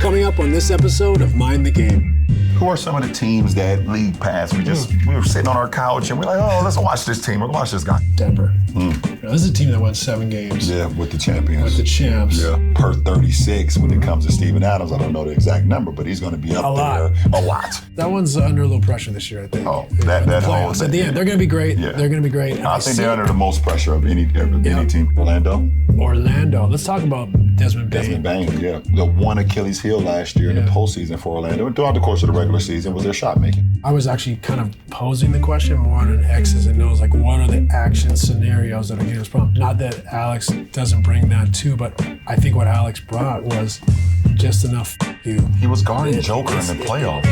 Coming up on this episode of Mind the Game. Who are some of the teams that league pass? We were sitting on our couch and we're like, oh, let's watch this team. Let's watch this guy. Denver. This is a team that won 7 games. Yeah, with the champions. With the champs. Yeah. Per 36 when it comes to Steven Adams. I don't know the exact number, but he's going to be up there a lot. That one's under a little pressure this year, I think. Oh, that whole at the end, they're going to be great. Yeah. They're going to be great. I think they're under the most pressure of any team. Orlando. Let's talk about Desmond Bane. Desmond Bane, yeah. The one Achilles heel last year in the postseason for Orlando. And throughout the course of the regular season was their shot making. I was actually kind of posing the question more on an X's and O's, like what are the action scenarios that are getting this problem? Not that Alex doesn't bring that too, but I think what Alex brought was just enough you. He was guarding Joker in the playoffs.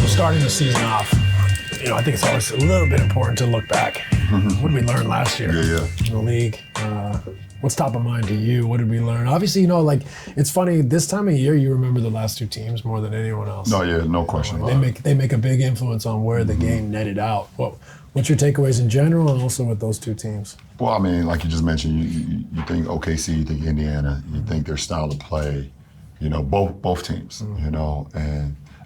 Starting the season off, I think it's always a little bit important to look back. What did we learn last year in the league? What's top of mind to you? What did we learn? Obviously, it's funny, this time of year, you remember the last 2 teams more than anyone else. No, yeah, no question. They make a big influence on where the game netted out. What's your takeaways in general and also with those 2 teams? Well, I mean, like you just mentioned, you think OKC, you think Indiana, you think their style of play, both teams, and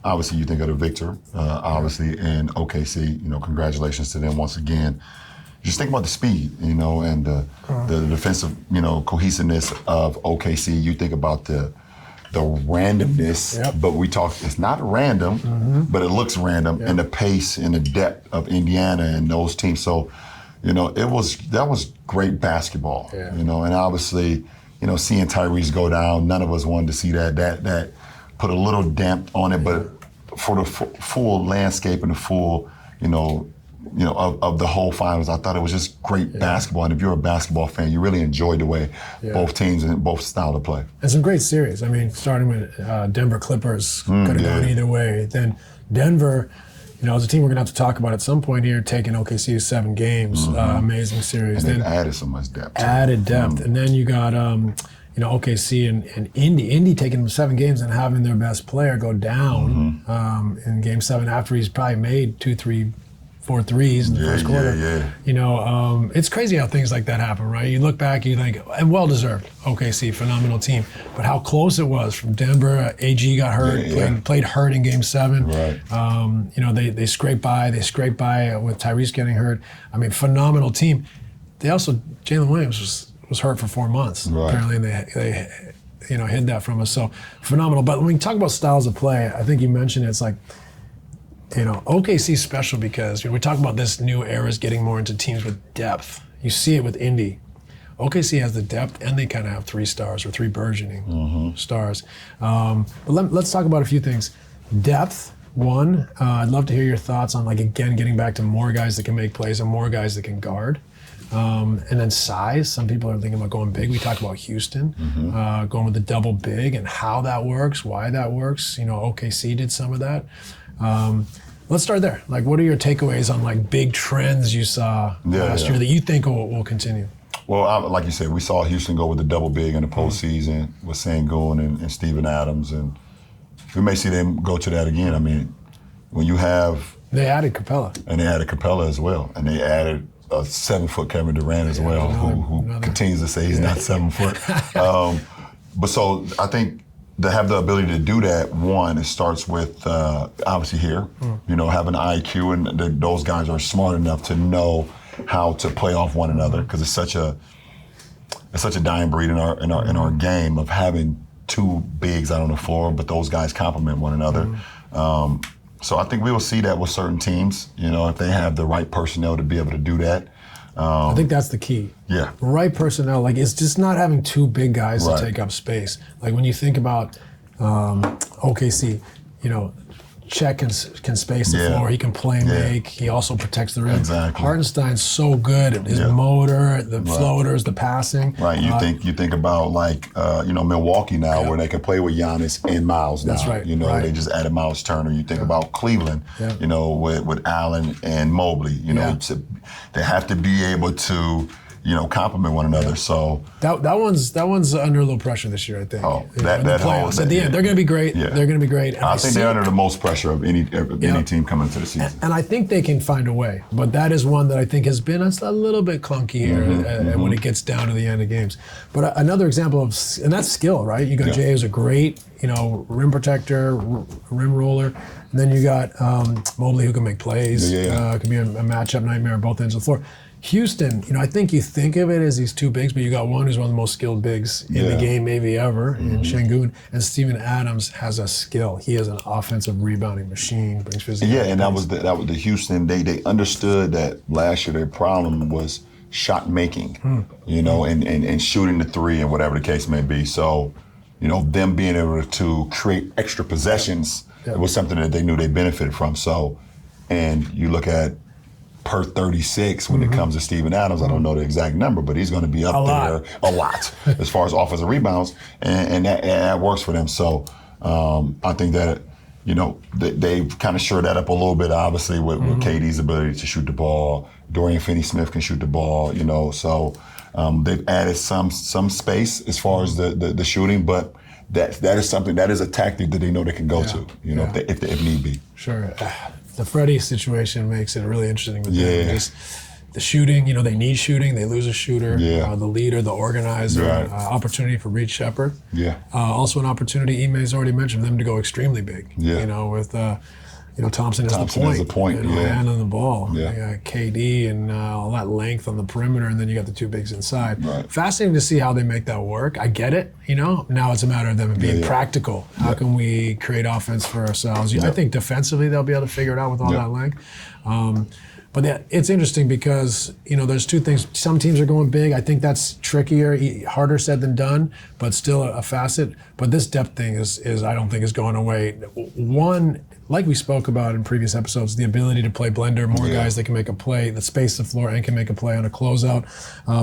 obviously, you think of the victor, obviously, in OKC. Congratulations to them once again. Just think about the speed, and the defensive, cohesiveness of OKC. You think about the randomness, but it's not random, but it looks random, and the pace and the depth of Indiana and those teams. So, that was great basketball, and obviously, seeing Tyrese go down, none of us wanted to see that. That put a little damp on it, but for the full landscape and the full, of the whole finals, I thought it was just great basketball. And if you're a basketball fan, you really enjoyed the way both teams and both style of play. And some great series. I mean, starting with Denver Clippers, could have gone either way. Then Denver, as a team we're going to have to talk about at some point here, taking OKC to 7 games. Amazing series. And then added so much depth. And then you got OKC and Indy taking them 7 games and having their best player go down in Game 7 after he's probably made 2, 3, 4 threes in the first quarter. It's crazy how things like that happen, right? You look back, you think, and well-deserved, OKC, phenomenal team. But how close it was from Denver. AG got hurt, played hurt in Game 7. Right. They scraped by with Tyrese getting hurt. I mean, phenomenal team. They also, Jalen Williams was hurt for 4 months. Right. Apparently, they hid that from us. So phenomenal. But when you talk about styles of play, I think you mentioned it's like, OKC's special because we talk about this new era is getting more into teams with depth. You see it with Indy. OKC has the depth, and they kind of have 3 stars or 3 burgeoning stars. But let's talk about a few things. Depth. One, I'd love to hear your thoughts on, again, getting back to more guys that can make plays and more guys that can guard. And then size. Some people are thinking about going big. We talked about Houston, going with the double big and how that works, why that works. OKC did some of that. Let's start there. What are your takeaways on big trends you saw last year that you think will continue? Well, like you said, we saw Houston go with the double big in the postseason with Şengün and Steven Adams, and we may see them go to that again. I mean, when you have... They added Capella. And they added Capella as well, and they added a 7-foot Kevin Durant as well, who continues to say he's not 7 foot. But so I think to have the ability to do that, one, it starts with obviously here, having an IQ, and those guys are smart enough to know how to play off one another, because it's such a dying breed in our game of having 2 bigs out on the floor, but those guys complement one another. So I think we will see that with certain teams, if they have the right personnel to be able to do that. I think that's the key. Yeah. Right personnel. It's just not having 2 big guys to take up space. When you think about OKC, Chet can space the floor. He can play make. He also protects the rim. Exactly. Hartenstein's so good at his motor, the floaters, the passing. Right. You think about Milwaukee now, where they can play with Giannis and Miles now. That's right. They just added Miles Turner. You think about Cleveland, with Allen and Mobley. They have to be able to complement one another. So that one's under a little pressure this year, I think. Oh, in the playoffs. At the end, they're going to be great. Yeah. They're going to be great. And I think they're under the most pressure of any team coming into the season. And I think they can find a way. But that is one that I think has been a little bit clunky here when it gets down to the end of games. But another example of, and that's skill, right? You got Jay, who's a great, rim protector, rim roller. And then you got Mobley, who can make plays. Could be a matchup nightmare on both ends of the floor. Houston, I think you think of it as these two bigs, but you got one who's one of the most skilled bigs in the game, maybe ever, in Şengün. And Steven Adams has a skill. He is an offensive rebounding machine, brings physicality. Yeah, and that was the Houston. They understood that last year their problem was shot making, and shooting the three and whatever the case may be. So, them being able to create extra possessions, it was something that they knew they benefited from. So, and you look at per 36 when it comes to Steven Adams. I don't know the exact number, but he's going to be up there a lot as far as offensive rebounds, and that works for them. So I think that they've kind of shored that up a little bit, obviously, with KD's ability to shoot the ball. Dorian Finney-Smith can shoot the ball, So they've added some space as far as the shooting, but that is something, that is a tactic that they know they can go to, if need be. Sure. The Freddie situation makes it really interesting with them. Just the shooting, they need shooting. They lose a shooter. The leader, the organizer, opportunity for Reed Shepherd. Also an opportunity, Ime's already mentioned, them to go extremely big. With Thompson as the point. And on the ball. KD and all that length on the perimeter, and then you got the two bigs inside. Fascinating to see how they make that work. I get it, Now it's a matter of them being practical. How can we create offense for ourselves? I think defensively they'll be able to figure it out with all that length. But it's interesting because, there's two things. Some teams are going big. I think that's trickier, harder said than done, but still a facet. But this depth thing is I don't think is going away. One, like we spoke about in previous episodes, the ability to play blender, more guys that can make a play, that space the floor and can make a play on a closeout,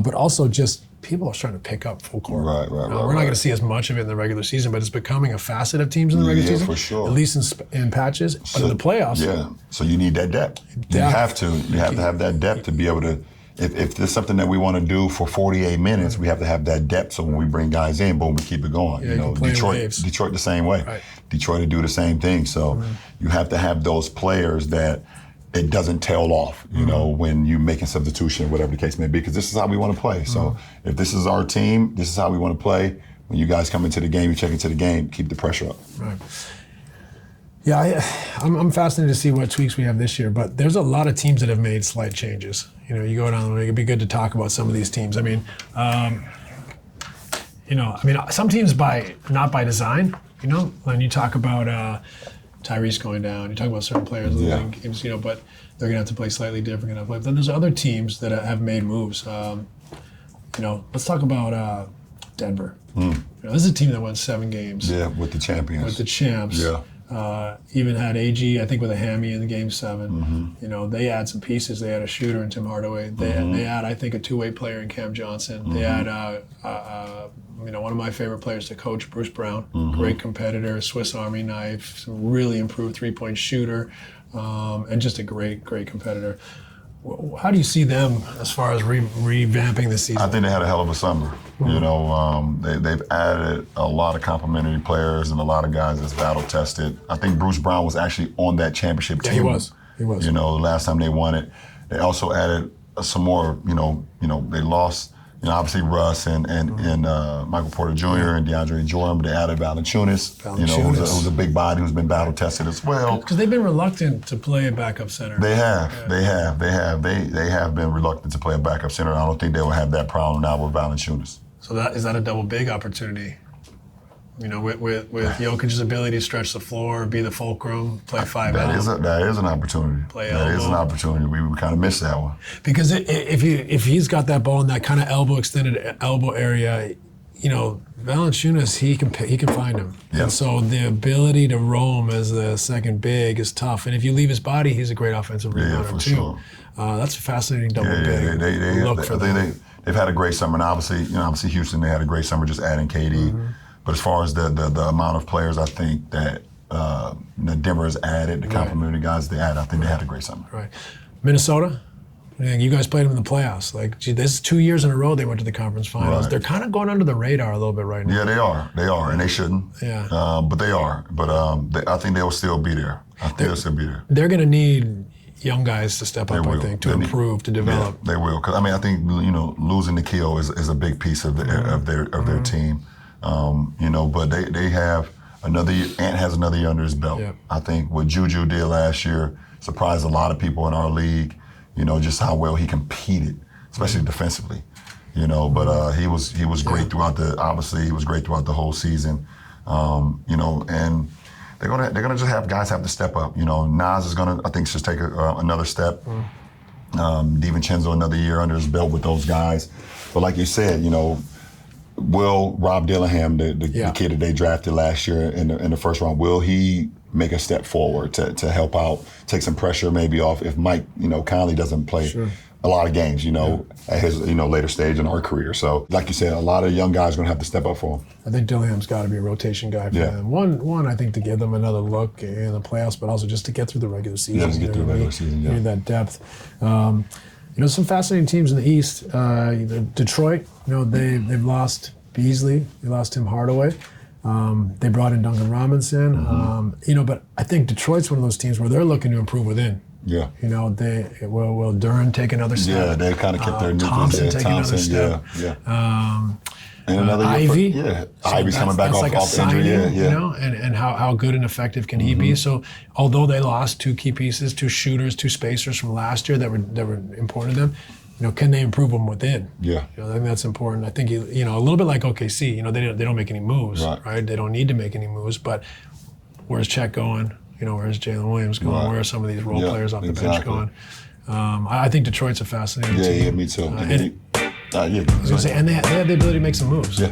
but also just people are trying to pick up full court. We're not going to see as much of it in the regular season, but it's becoming a facet of teams in the regular season. For sure. At least in patches, but in the playoffs. So you need that depth. You have to. You have to have that depth to be able to. If there's something that we want to do for 48 minutes, we have to have that depth. So when we bring guys in, boom, we keep it going. Detroit the same way. Detroit to do the same thing. So you have to have those players that it doesn't tail off, when you make a substitution, whatever the case may be, because this is how we want to play. So if this is our team, this is how we want to play. When you guys come into the game, you check into the game, keep the pressure up. Yeah, I'm fascinated to see what tweaks we have this year, but there's a lot of teams that have made slight changes. You go down the league, it'd be good to talk about some of these teams. Some teams not by design, when you talk about Tyrese going down, you talk about certain players losing games, but they're going to have to play slightly different. But then there's other teams that have made moves. Let's talk about Denver. This is a team that won 7 games. With the champions. With the champs. Even had AG, I think, with a hammy in Game 7. They had some pieces. They had a shooter in Tim Hardaway. They had, I think, a two-way player in Cam Johnson. They had, one of my favorite players to coach, Bruce Brown. Great competitor, Swiss Army knife, some really improved three-point shooter, and just a great, great competitor. How do you see them as far as revamping this season? I think they had a hell of a summer. They've added a lot of complimentary players and a lot of guys that's battle tested. I think Bruce Brown was actually on that championship team. He was. The last time they won it. They also added some more. They lost. Obviously Russ and Michael Porter Jr. and DeAndre Jordan, but they added Valanciunas, who's a big body who's been battle tested as well. Because they've been reluctant to play a backup center. They have. They have been reluctant to play a backup center. I don't think they will have that problem now with Valanciunas. So is that a double big opportunity? With Jokic's ability to stretch the floor, be the fulcrum, play 5 out. That is an opportunity. That is an opportunity. We kind of missed that one. Because if he's got that ball in that kind of extended elbow area, Valanciunas, he can find him. And so the ability to roam as the second big is tough. And if you leave his body, he's a great offensive rebounder too. Sure. That's a fascinating double big. They've had a great summer, and obviously Houston, they had a great summer just adding KD. But as far as the amount of players, I think that Denver has added, the complimentary guys they added, I think they had a great summer. Minnesota, You guys played them in the playoffs. Like, gee, this is 2 years in a row they went to the conference finals. Right. They're kind of going under the radar a little bit right now. Yeah, they are, and they shouldn't. Yeah. But they are. But I think they'll still be there. They'll still be there. They're going to need young guys to step up, I think, to They improve, to develop. Yeah, they will. 'Cause, I think losing Nikhil is a big piece of their team. But they have another year. Ant has another year under his belt. Yep. I think what Juju did last year surprised a lot of people in our league. Just how well he competed, especially defensively. But he was great throughout he was great throughout the whole season. And they're gonna just have guys have to step up. Nas is gonna, I think, just take another step. DiVincenzo another year under his belt with those guys. But like you said, will Rob Dillingham, the kid that they drafted last year in the first round, will he make a step forward to help out, take some pressure maybe off if Mike, Conley doesn't play a lot of games, at his, later stage in our career. So, like you said, a lot of young guys are going to have to step up for him. I think Dillingham's got to be a rotation guy for them. One, I think, to give them another look in the playoffs, but also just to get through the regular season. Yeah, just get through the regular season, You need that depth. Some fascinating teams in the East. Detroit, they've lost Beasley. They lost Tim Hardaway. They brought in Duncan Robinson. But I think Detroit's one of those teams where they're looking to improve within. Yeah. Will Duran take another step? Yeah, they kind of kept their nucleus. Thompson take another step. And another Ivy. Ivy's coming back off injury. And how good and effective can he be? So although they lost two key pieces, two shooters, two spacers from last year that were important to them, can they improve them within? Yeah. I think that's important. I think a little bit like OKC. They don't make any moves, right? They don't need to make any moves. But where's Chet going? Where's Jalen Williams going? Right. Where are some of these role players off the bench going? I think Detroit's a fascinating team. Yeah, me too. I was going to say, and they have the ability to make some moves. Yeah.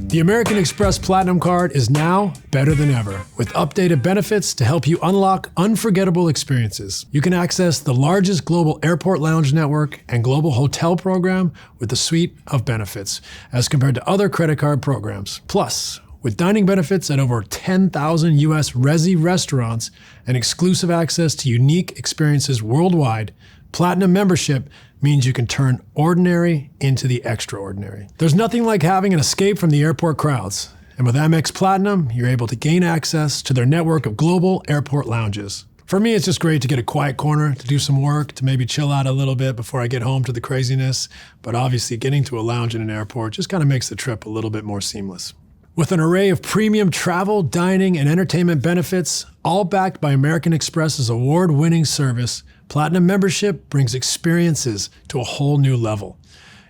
The American Express Platinum Card is now better than ever, with updated benefits to help you unlock unforgettable experiences. You can access the largest global airport lounge network and global hotel program with a suite of benefits, as compared to other credit card programs. Plus, with dining benefits at over 10,000 U.S. Resi restaurants and exclusive access to unique experiences worldwide, Platinum membership means you can turn ordinary into the extraordinary. There's nothing like having an escape from the airport crowds. And with Amex Platinum, you're able to gain access to their network of global airport lounges. For me, it's just great to get a quiet corner, to do some work, to maybe chill out a little bit before I get home to the craziness. But obviously, getting to a lounge in an airport just kind of makes the trip a little bit more seamless. With an array of premium travel, dining, and entertainment benefits, all backed by American Express's award-winning service, Platinum membership brings experiences to a whole new level.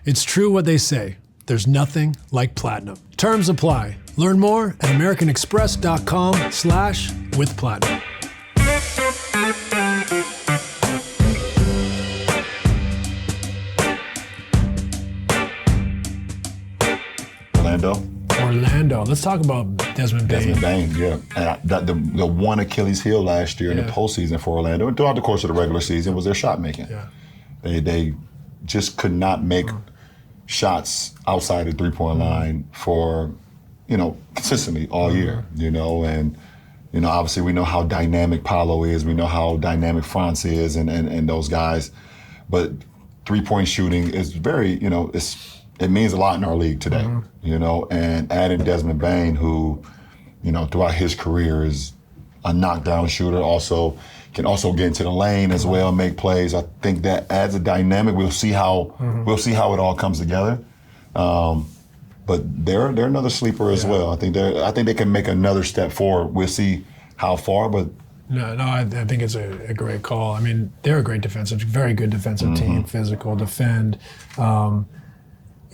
It's true what they say, there's nothing like Platinum. Terms apply. Learn more at americanexpress.com/withplatinum. Orlando. Let's talk about Desmond Bane. Desmond Bane, yeah. And the one Achilles heel last year in the postseason for Orlando, and throughout the course of the regular season, was their shot making. Yeah. They just could not make shots outside the three-point line for, consistently all year, and, obviously we know how dynamic Paolo is. We know how dynamic Franz is and those guys. But three-point shooting is very, it means a lot in our league today, and adding Desmond Bane, who, throughout his career is a knockdown shooter, can also get into the lane as well and make plays. I think that adds a dynamic. We'll see how it all comes together. But they're another sleeper as well. I think they can make another step forward. We'll see how far, but I think it's a great call. I mean, they're a very good defensive team, physical, defend.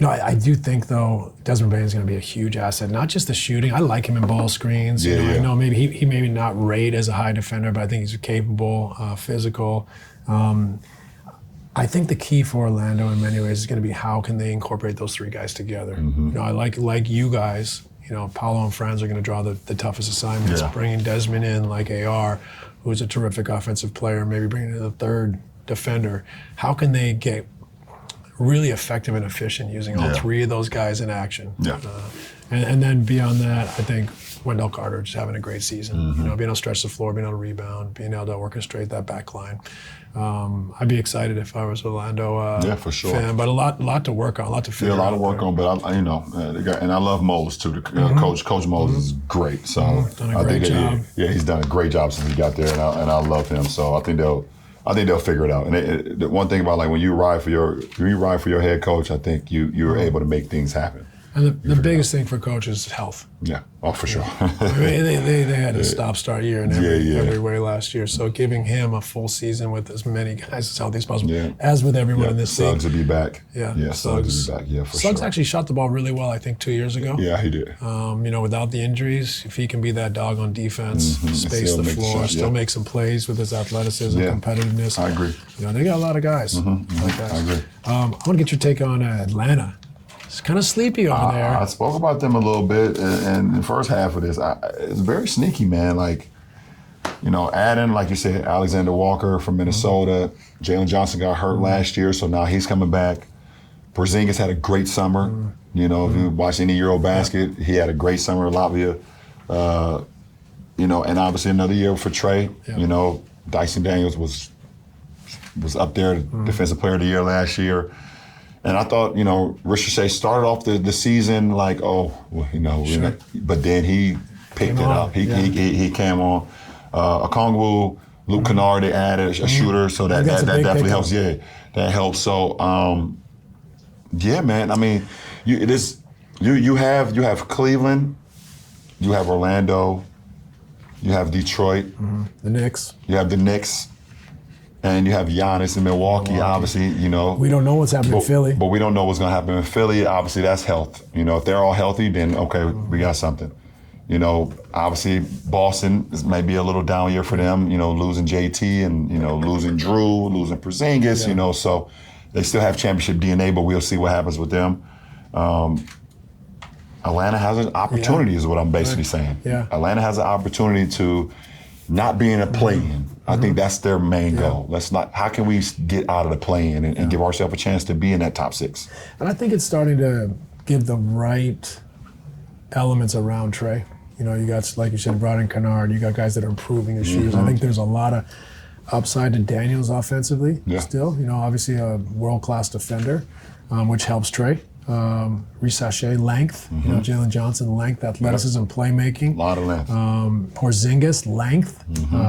I do think, though, Desmond Bane is going to be a huge asset. Not just the shooting. I like him in ball screens. I know maybe he maybe not rate as a high defender, but I think he's capable, physical. I think the key for Orlando in many ways is going to be how can they incorporate those three guys together. I like you guys. Paolo and Franz are going to draw the toughest assignments. Yeah. Bringing Desmond in like AR, who's a terrific offensive player, maybe bringing in the third defender. How can they get really effective and efficient using all three of those guys in action? Yeah. And then beyond that, I think Wendell Carter just having a great season. You know, being able to stretch the floor, being able to rebound, being able to orchestrate that back line. I'd be excited if I was Orlando for sure. fan, but a lot to work on, a lot to figure out. Yeah, a lot to work on, but and I love Mose too. Coach Mose is great. So done a great job. He's done a great job since he got there, and I love him. So I think they'll figure it out. And the one thing about like when you ride for your head coach, I think you're able to make things happen. And the biggest thing for coaches is health. Yeah, for sure. I mean, they had a stop-start year in every way last year. So giving him a full season with as many guys as healthy as possible, as with everyone in this league. Suggs will be back. Suggs will be back. Yeah, for Suggs sure. actually shot the ball really well, I think, 2 years ago. Yeah, he did. Without the injuries, if he can be that dog on defense, space the floor, make some plays with his athleticism, competitiveness. I agree. They got a lot of guys. I agree. I want to get your take on Atlanta. It's kind of sleepy over there. I spoke about them a little bit in the first half of this. It's very sneaky, man. Like, adding, like you said, Alexander Walker from Minnesota. Jalen Johnson got hurt last year, so now he's coming back. Porzingis had a great summer. If you watch any Eurobasket, he had a great summer in Latvia. And obviously another year for Trey. Dyson Daniels was up there, Defensive Player of the Year last year. And I thought, Ricochet started off the season like, but then he picked it up. He came on. Okongwu, Luke Kennard, they added a shooter, so that definitely helps. Yeah, that helps. So, man. I mean, you have Cleveland, you have Orlando, you have Detroit, the Knicks. You have the Knicks. And you have Giannis in Milwaukee, obviously, We don't know what's happening in Philly. But we don't know what's going to happen in Philly. Obviously, that's health. If they're all healthy, then, okay, we got something. Obviously, Boston may be a little down year for them, losing JT and, losing Drew, losing Porzingis, so they still have championship DNA, but we'll see what happens with them. Atlanta has an opportunity is what I'm basically saying. Yeah. Atlanta has an opportunity to not be in a play-in. I think that's their main goal. How can we get out of the play-in and give ourselves a chance to be in that top 6? And I think it's starting to give the right elements around Trey. You got, like you said, brought in Kennard. You got guys that are improving his shoes. I think there's a lot of upside to Daniels offensively still. Obviously a world-class defender, which helps Trey. Risache, length. Jalen Johnson, length, athleticism, playmaking. A lot of length. Porzingis, length,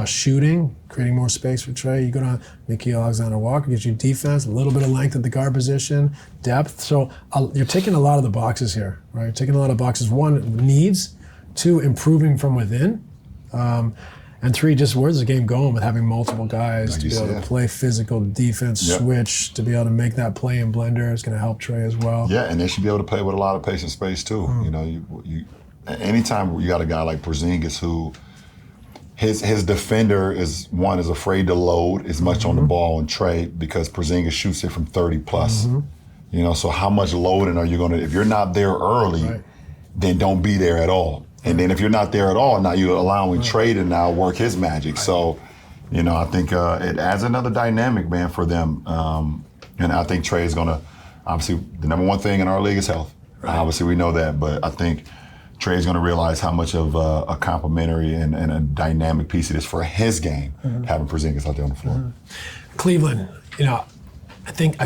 shooting, creating more space for Trey. You go down Nickeil Alexander-Walker, gives you defense, a little bit of length at the guard position, depth. So you're taking a lot of the boxes here, right? You're taking a lot of boxes. 1, needs. 2, improving from within. And 3, just where's the game going with having multiple guys to be able to play physical defense, switch, to be able to make that play in blender is going to help Trey as well. Yeah, and they should be able to play with a lot of pace and space too. You anytime you got a guy like Porzingis who his defender is afraid to load as much on the ball and Trey because Porzingis shoots it from 30 plus. So how much loading are you going to, if you're not there early, then don't be there at all. And then if you're not there at all, now you're allowing Trey to now work his magic. So, I think it adds another dynamic, man, for them. And I think Trey is going to, obviously, the number one thing in our league is health. Obviously, we know that. But I think Trey is going to realize how much of a complimentary and a dynamic piece it is for his game, having Porzingis out there on the floor. Cleveland, I think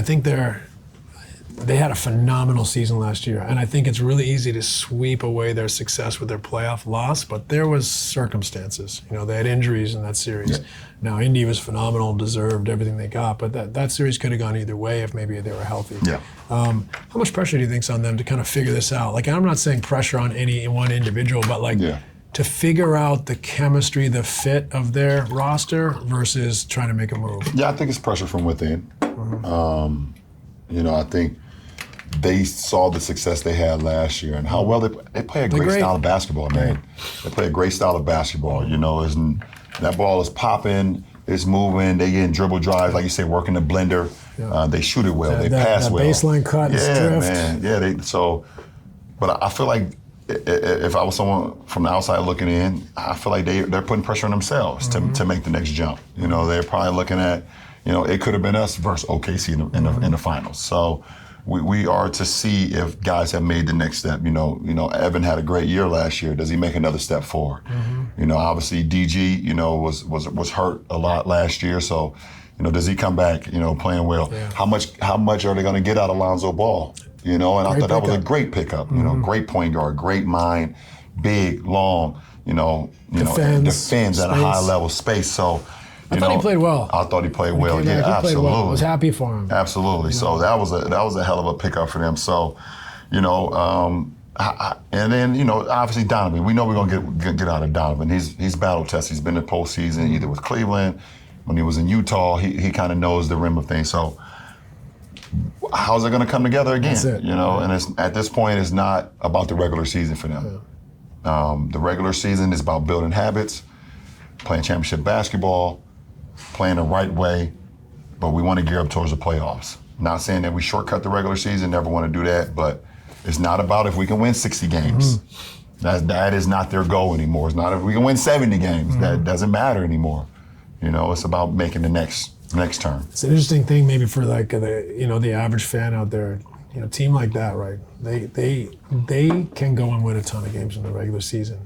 they had a phenomenal season last year, and I think it's really easy to sweep away their success with their playoff loss, but there was circumstances. They had injuries in that series. Now, Indy was phenomenal, deserved everything they got, but that series could have gone either way if maybe they were healthy. How much pressure do you think's on them to kind of figure this out? Like, I'm not saying pressure on any one individual, but to figure out the chemistry, the fit of their roster versus trying to make a move. Yeah, I think it's pressure from within. I think they saw the success they had last year and how well they play a great style of basketball, man. They play a great style of basketball. That ball is popping, it's moving, they getting dribble drives, like you say, working the blender. They shoot it well, they pass well. Baseline cut and drift. Man. Yeah, but I feel like if I was someone from the outside looking in, I feel like they're putting pressure on themselves to make the next jump. They're probably looking at, it could have been us versus OKC in the finals. So, we are to see if guys have made the next step. Evan had a great year last year. Does he make another step forward? Obviously DG, was hurt a lot last year. So, does he come back, playing well? Yeah. How much are they going to get out of Lonzo Ball? And I thought that was a great pickup. Great point guard, great mind, big, long. Defends at a high level, space. So. I thought he played well. I thought he played well. Yeah, absolutely. Well. I was happy for him. Absolutely. So that was a hell of a pickup for them. So, and then obviously Donovan. We know we're gonna get out of Donovan. He's battle tested. He's been in the postseason either with Cleveland, when he was in Utah. He kind of knows the rim of things. So how's it gonna come together again? That's it. And at this point, it's not about the regular season for them. Yeah. The regular season is about building habits, playing championship basketball, playing the right way, but we want to gear up towards the playoffs. Not saying that we shortcut the regular season, never want to do that, but it's not about if we can win 60 games. That is not their goal anymore. It's not if we can win 70 games. That doesn't matter anymore. It's about making the next term. It's an interesting thing maybe for like the average fan out there. A team like that, right? They can go and win a ton of games in the regular season.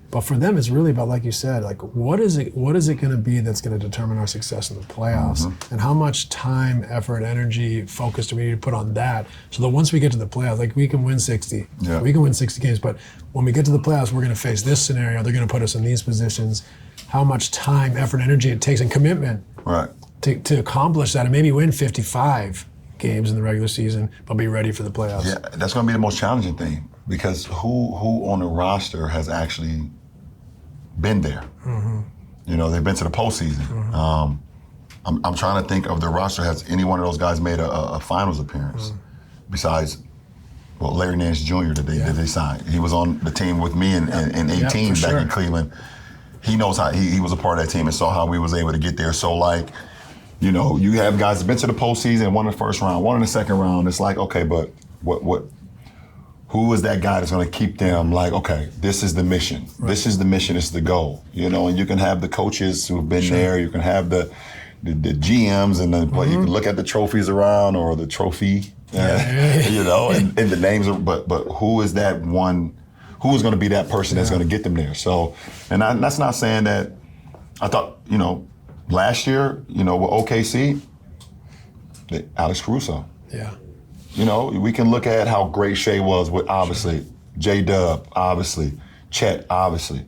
But for them, it's really about, like you said, like what is it going to be that's going to determine our success in the playoffs, and how much time, effort, energy, focus do we need to put on that, so that once we get to the playoffs, like we can win 60, we can win 60 games, but when we get to the playoffs, we're going to face this scenario. They're going to put us in these positions. How much time, effort, energy it takes, and commitment, right, to accomplish that, and maybe win 55 games in the regular season, but be ready for the playoffs. Yeah, that's going to be the most challenging thing, because who on the roster has actually been there? They've been to the postseason. I'm trying to think of the roster. Has any one of those guys made a finals appearance besides, Larry Nash Jr. that they signed? He was on the team with me in 18 back in Cleveland. He knows how he was a part of that team and saw how we was able to get there. So you have guys that been to the postseason, one in the first round, one in the second round. It's like, okay, but who is that guy that's going to keep them like, okay, this is the mission. Right. This is the mission. This is the goal. And you can have the coaches who've been there. You can have the GMs and you can look at the trophies around or the trophy, and the names. But who is that one? Who is going to be that person that's going to get them there? So, and that's not saying that. I thought, last year, with OKC, Alex Caruso. Yeah. We can look at how great Shea was with, obviously, J-Dub, obviously, Chet, obviously.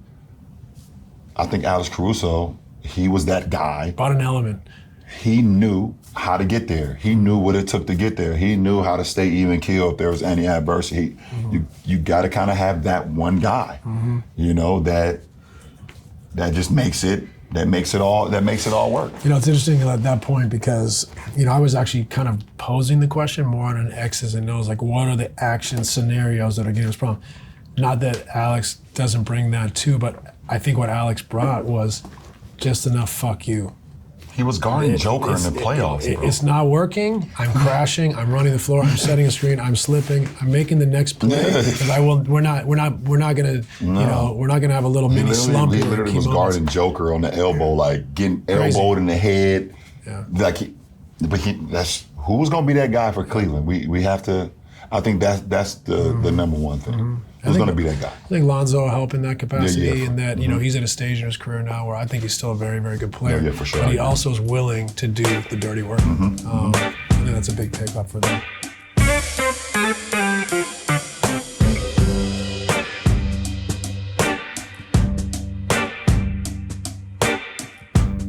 I think Alex Caruso, he was that guy. Brought an element. He knew how to get there. He knew what it took to get there. He knew how to stay even keel if there was any adversity. You got to kind of have that one guy, that just makes it. That makes it all work. It's interesting at that point because, I was actually kind of posing the question more on an X's and O's, like what are the action scenarios that are getting us problem? Not that Alex doesn't bring that too, but I think what Alex brought was just enough fuck you. He was guarding Joker in the playoffs. It's not working. I'm crashing. I'm running the floor. I'm setting a screen. I'm slipping. I'm making the next play. Because we're not gonna have a little mini slump. He literally was guarding Joker on the elbow, like getting elbowed in the head. Yeah. That's who's gonna be that guy for Cleveland. We have to. I think that's the number one thing. Who's going to be that guy? I think Lonzo will help in that capacity, and that he's at a stage in his career now where I think he's still a very, very good player. Yeah, for sure. But he also is willing to do the dirty work. I think that's a big pickup for them.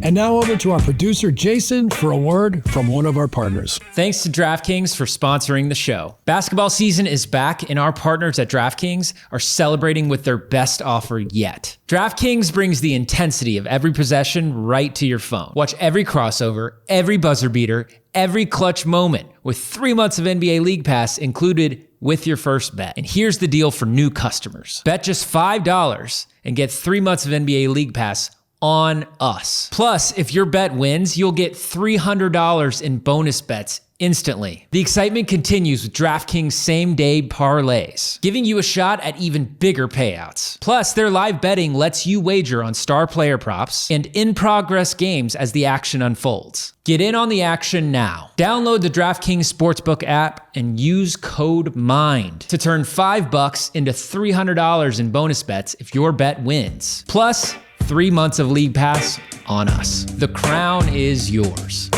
And now over to our producer, Jason, for a word from one of our partners. Thanks to DraftKings for sponsoring the show. Basketball season is back, and our partners at DraftKings are celebrating with their best offer yet. DraftKings brings the intensity of every possession right to your phone. Watch every crossover, every buzzer beater, every clutch moment with 3 months of NBA League Pass included with your first bet. And here's the deal for new customers. Bet just $5 and get 3 months of NBA League Pass on us. Plus, if your bet wins, you'll get $300 in bonus bets instantly. The excitement continues with DraftKings same-day parlays, giving you a shot at even bigger payouts. Plus, their live betting lets you wager on star player props and in-progress games as the action unfolds. Get in on the action now. Download the DraftKings Sportsbook app and use code MIND to turn $5 into $300 in bonus bets if your bet wins. Plus, 3 months of League Pass on us. The crown is yours.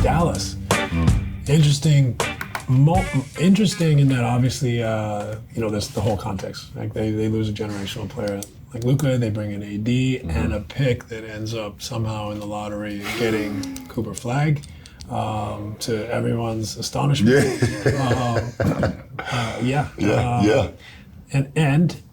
Dallas. Interesting. Interesting in that obviously, there's the whole context. Like they lose a generational player like Luka, they bring in AD and a pick that ends up somehow in the lottery getting Cooper Flagg. To everyone's astonishment. And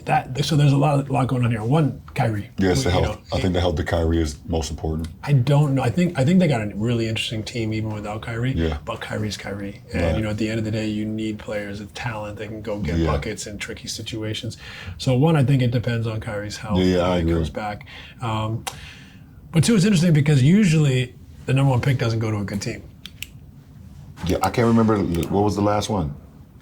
that, so there's a lot going on here. One, Kyrie. Yes, the health. I think the health of Kyrie is most important. I don't know. I think they got a really interesting team even without Kyrie. Yeah. But Kyrie's Kyrie. And at the end of the day, you need players with talent that can go get buckets in tricky situations. So one, I think it depends on Kyrie's health. I agree. He comes back. But two, it's interesting because usually the number one pick doesn't go to a good team. Yeah, I can't remember what was the last one.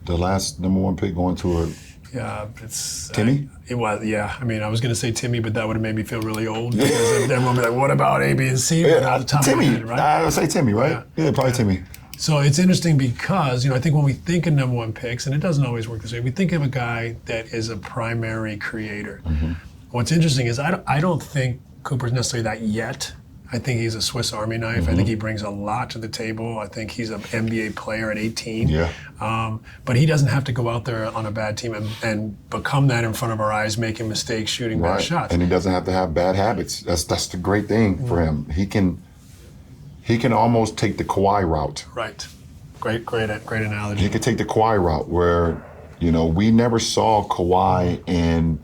The last number one pick going to a. Yeah, it's Timmy. It was, yeah. I mean, I was going to say Timmy, but that would have made me feel really old because everyone would be like, "What about A, B, and C?" Timmy. Right? I would say Timmy, right? Yeah, probably Timmy. So it's interesting because I think when we think of number one picks, and it doesn't always work this way, we think of a guy that is a primary creator. Mm-hmm. What's interesting is I don't think Cooper's necessarily that yet. I think he's a Swiss Army knife. Mm-hmm. I think he brings a lot to the table. I think he's an NBA player at 18. Yeah. But he doesn't have to go out there on a bad team and become that in front of our eyes, making mistakes, shooting bad shots. And he doesn't have to have bad habits. That's the great thing for him. He can almost take the Kawhi route. Right. Great analogy. He could take the Kawhi route where, we never saw Kawhi in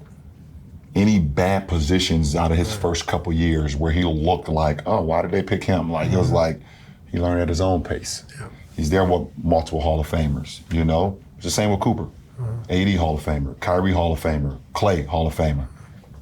any bad positions out of his first couple years where he looked like, oh, why did they pick him? Like, he was like, he learned at his own pace. Yeah. He's there with multiple Hall of Famers, It's the same with Cooper. AD Hall of Famer, Kyrie Hall of Famer, Clay Hall of Famer,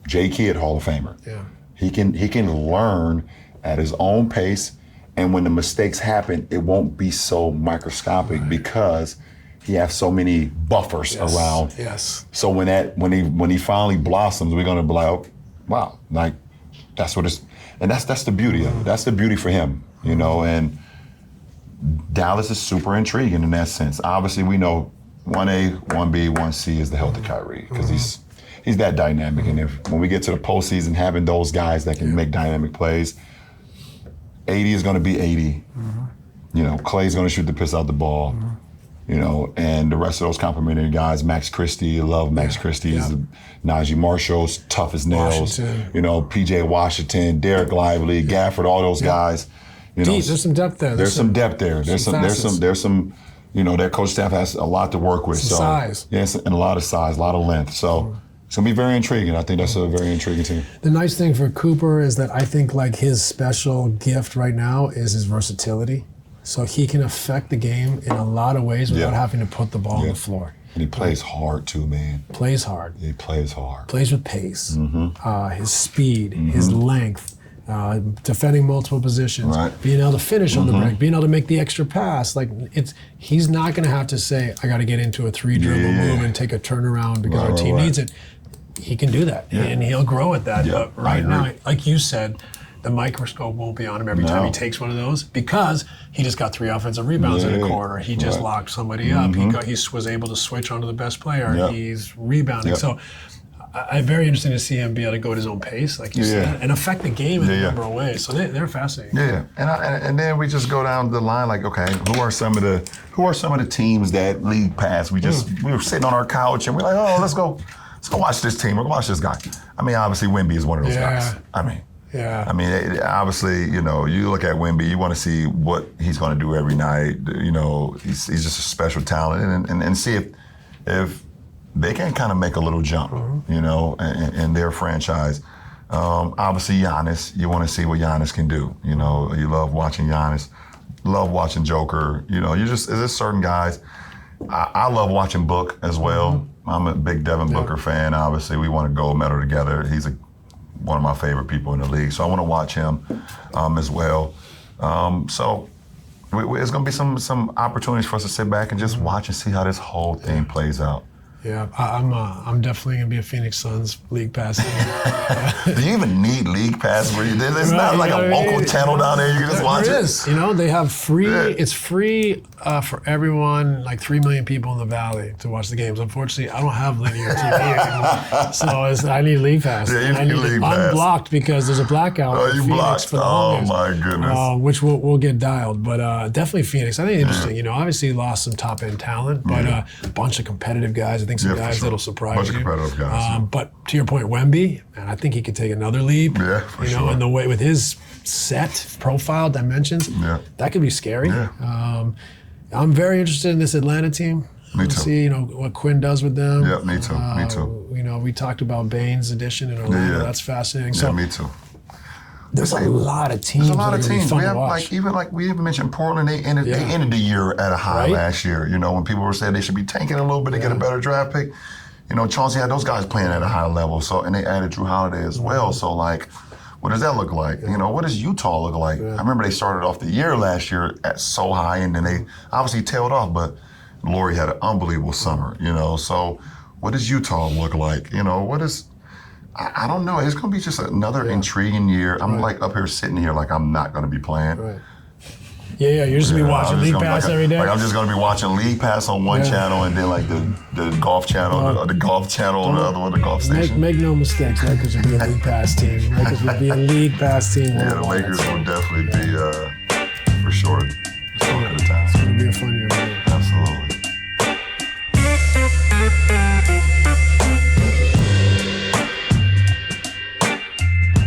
J. Kidd Hall of Famer. Yeah. He can learn at his own pace, and when the mistakes happen, it won't be so microscopic because he has so many buffers around. Yes. So when he finally blossoms, we're gonna be like, wow, like that's what it's, and that's the beauty of it. That's the beauty for him, And Dallas is super intriguing in that sense. Obviously, we know 1A, 1B, 1C is the health of Kyrie because he's that dynamic. And when we get to the postseason, having those guys that can make dynamic plays, 80 is gonna be 80. Clay's gonna shoot the piss out the ball. And the rest of those complimentary guys, Max Christie, love Max Christie, Najee Marshall's tough as nails, PJ Washington, Derek Lively, Gafford, all those guys. There's some depth there. There's some depth there. There's some, their coach staff has a lot to work with. Some size. Yes, and a lot of size, a lot of length. So it's gonna be very intriguing. I think that's a very intriguing team. The nice thing for Cooper is that I think like his special gift right now is his versatility. So he can affect the game in a lot of ways without having to put the ball on the floor. And he plays hard too, man. Plays hard. He plays hard. Plays with pace. His speed, his length, defending multiple positions, being able to finish on the break, being able to make the extra pass. Like he's not going to have to say, I got to get into a 3-dribble move and take a turnaround because our team needs it. He can do that, and he'll grow at that. Yeah, but right now, like you said, the microscope won't be on him every time he takes one of those because he just got 3 offensive rebounds in a quarter. He just locked somebody up. He was able to switch onto the best player. He's rebounding. So I'm very interested to see him be able to go at his own pace, like you said, and affect the game in a number of ways. So they're fascinating. Yeah, and then we just go down the line like, okay, who are some of the teams that league pass? We were sitting on our couch and we're like, oh, let's go watch this team. We'll watch this guy. I mean, obviously Wemby is one of those guys. I mean, obviously, you look at Wemby, you want to see what he's going to do every night. He's just a special talent, and see if they can kind of make a little jump, in their franchise. Obviously, Giannis, you want to see what Giannis can do. You love watching Giannis. love watching Joker. You know, there's certain guys. I love watching Book as well. I'm a big Devin Booker fan. Obviously, we won a gold medal together. He's one of my favorite people in the league, so I want to watch him as well. So it's going to be some opportunities for us to sit back and just watch and see how this whole thing plays out. Yeah, I'm definitely gonna be a Phoenix Suns league pass. Do you even need league pass? There's not like a local channel down there you can just watch it. There is. You know, they have free. Yeah. It's free for everyone. Like 3 million people in the Valley to watch the games. Unfortunately, I don't have linear TV anymore, so I need league pass. Yeah, you I need league pass. Unblocked because there's a blackout. Oh, you Phoenix blocked. For the home games, my goodness. Which we'll get dialed, but definitely Phoenix. I think it's interesting. You know, obviously lost some top end talent, but a bunch of competitive guys. I think some guys that'll surprise bunch you. Of competitive guys. But to your point, Wemby, man, I think he could take another leap. Yeah, for you know, sure. and the way with his set profile dimensions, that could be scary. Yeah. I'm very interested in this Atlanta team. Me too. See, you know, what Quinn does with them. Yeah, me too. Me too. You know, we talked about Bane's addition in Orlando. That's fascinating. Yeah, So me too. there's a lot of teams. There's a lot of that are gonna be teams. fun We to have watch. we even mentioned Portland. They ended the year at a high last year. You know, when people were saying they should be tanking a little bit to get a better draft pick. You know, Chauncey had those guys playing at a high level. So, and they added Drew Holiday as well. So, like, what does that look like? You know, what does Utah look like? I remember they started off the year last year at so high, and then they obviously tailed off. But Laurie had an unbelievable summer. You know, so what does Utah look like? You know, what is? I don't know. It's going to be just another intriguing year. I'm like up here sitting here like I'm not going to be playing. Right. Yeah, you're just gonna be watching League Pass every day. Like I'm just gonna be watching League Pass on one channel and then like the golf channel, the golf channel on the other one, the golf station. Make no mistakes, Lakers will be a League Pass team. Lakers will be a League Pass team. Yeah, the Lakers will definitely be for sure. It's going to the time. It's gonna be a fun year. Man. Absolutely.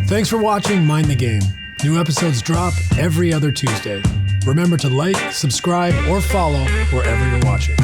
Thanks for watching Mind the Game. New episodes drop every other Tuesday. Remember to like, subscribe, or follow wherever you're watching.